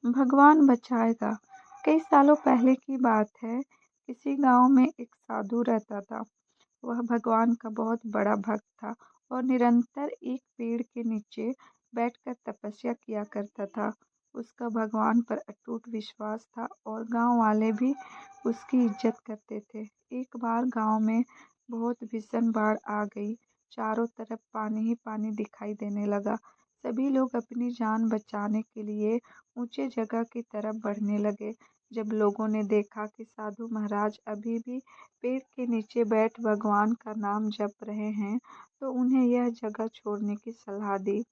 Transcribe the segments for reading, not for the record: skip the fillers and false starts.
भगवान बचाएगा। कई सालों पहले की बात है। किसी गांव में एक साधु रहता था। वह भगवान का बहुत बड़ा भक्त था और निरंतर एक पेड़ के नीचे बैठकर तपस्या किया करता था। उसका भगवान पर अटूट विश्वास था और गांव वाले भी उसकी इज्जत करते थे। एक बार गांव में बहुत भीषण बाढ़ आ गई। चारों तरफ पानी ही पानी दिखाई देने लगा। सभी लोग अपनी जान बचाने के लिए ऊंचे जगह की तरफ बढ़ने लगे। जब लोगों ने देखा कि साधु महाराज अभी भी पेड़ के नीचे बैठ भगवान का नाम जप रहे हैं, तो उन्हें यह जगह छोड़ने की सलाह दी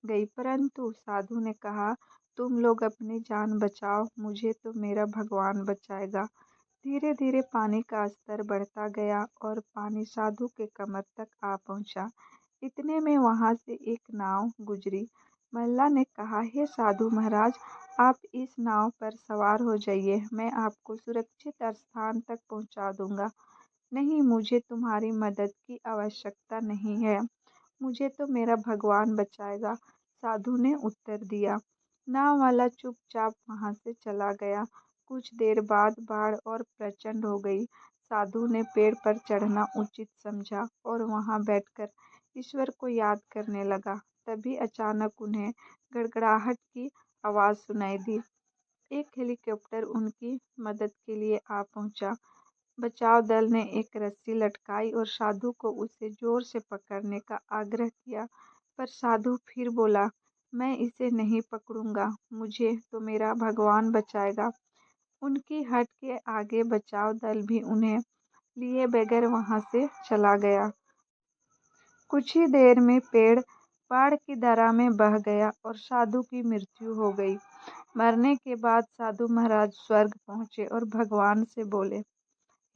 गई। परंतु साधु ने कहा, तुम लोग अपनी जान बचाओ, मुझे तो मेरा भगवान बचाएगा। धीरे धीरे पानी का स्तर बढ़ता गया और पानी साधु के कमर तक आ पहुंचा। इतने में वहां से एक नाव गुजरी। मल्लाह ने कहा, हे साधु महाराज, आप इस नाव पर सवार हो जाइए, मैं आपको सुरक्षित स्थान तक पहुंचा दूंगा। नहीं, मुझे तुम्हारी मदद की आवश्यकता नहीं है, मुझे तो मेरा भगवान बचाएगा, साधु ने उत्तर दिया। नाव वाला चुपचाप वहां से चला गया। कुछ देर बाद बाढ़ और प्रचंड हो गई। साधु ने पेड़ पर चढ़ना उचित समझा और वहां बैठकर ईश्वर को याद करने लगा। तभी अचानक उन्हें गड़गड़ाहट की आवाज सुनाई दी। एक हेलीकॉप्टर उनकी मदद के लिए आ पहुंचा। बचाव दल ने एक रस्सी लटकाई और साधु को उसे जोर से पकड़ने का आग्रह किया, पर साधु फिर बोला, मैं इसे नहीं पकड़ूंगा, मुझे तो मेरा भगवान बचाएगा। उनकी हट के आगे बचाव दल भी उन्हें लिए बगैर वहां से चला गया। कुछ ही देर में पेड़ बाढ़ की धारा में बह गया और साधु की मृत्यु हो गई। मरने के बाद साधु महाराज स्वर्ग पहुंचे और भगवान से बोले,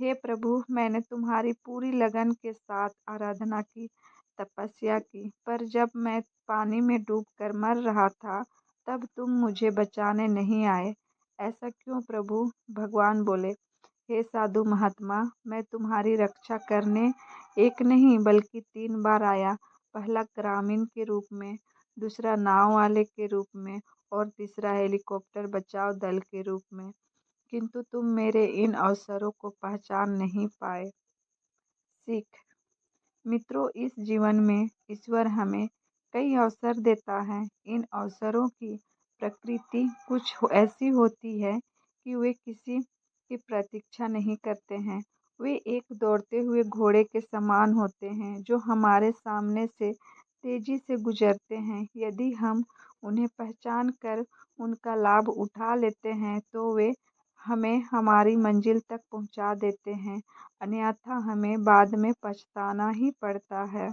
हे प्रभु, मैंने तुम्हारी पूरी लगन के साथ आराधना की, तपस्या की, पर जब मैं पानी में डूबकर मर रहा था, तब तुम मुझे बचाने नहीं आए। ऐसा क्यों प्रभु? भगवान बोले, हे साधु महात्मा, मैं तुम्हारी रक्षा करने एक नहीं बल्कि 3 बार आया। पहला ग्रामीण के रूप में, दूसरा नाव वाले के रूप में और तीसरा हेलीकॉप्टर बचाव दल के रूप में, किंतु तुम मेरे इन अवसरों को पहचान नहीं पाए। सीख। मित्रों, इस जीवन में ईश्वर हमें कई अवसर देता है। इन अवसरों की प्रकृति कुछ ऐसी होती है कि वे किसी की प्रतीक्षा नहीं करते हैं। वे एक दौड़ते हुए घोड़े के समान होते हैं जो हमारे सामने से तेजी से गुजरते हैं। यदि हम उन्हें पहचान कर उनका लाभ उठा लेते हैं तो वे हमें हमारी मंजिल तक पहुंचा देते हैं, अन्यथा हमें बाद में पछताना ही पड़ता है।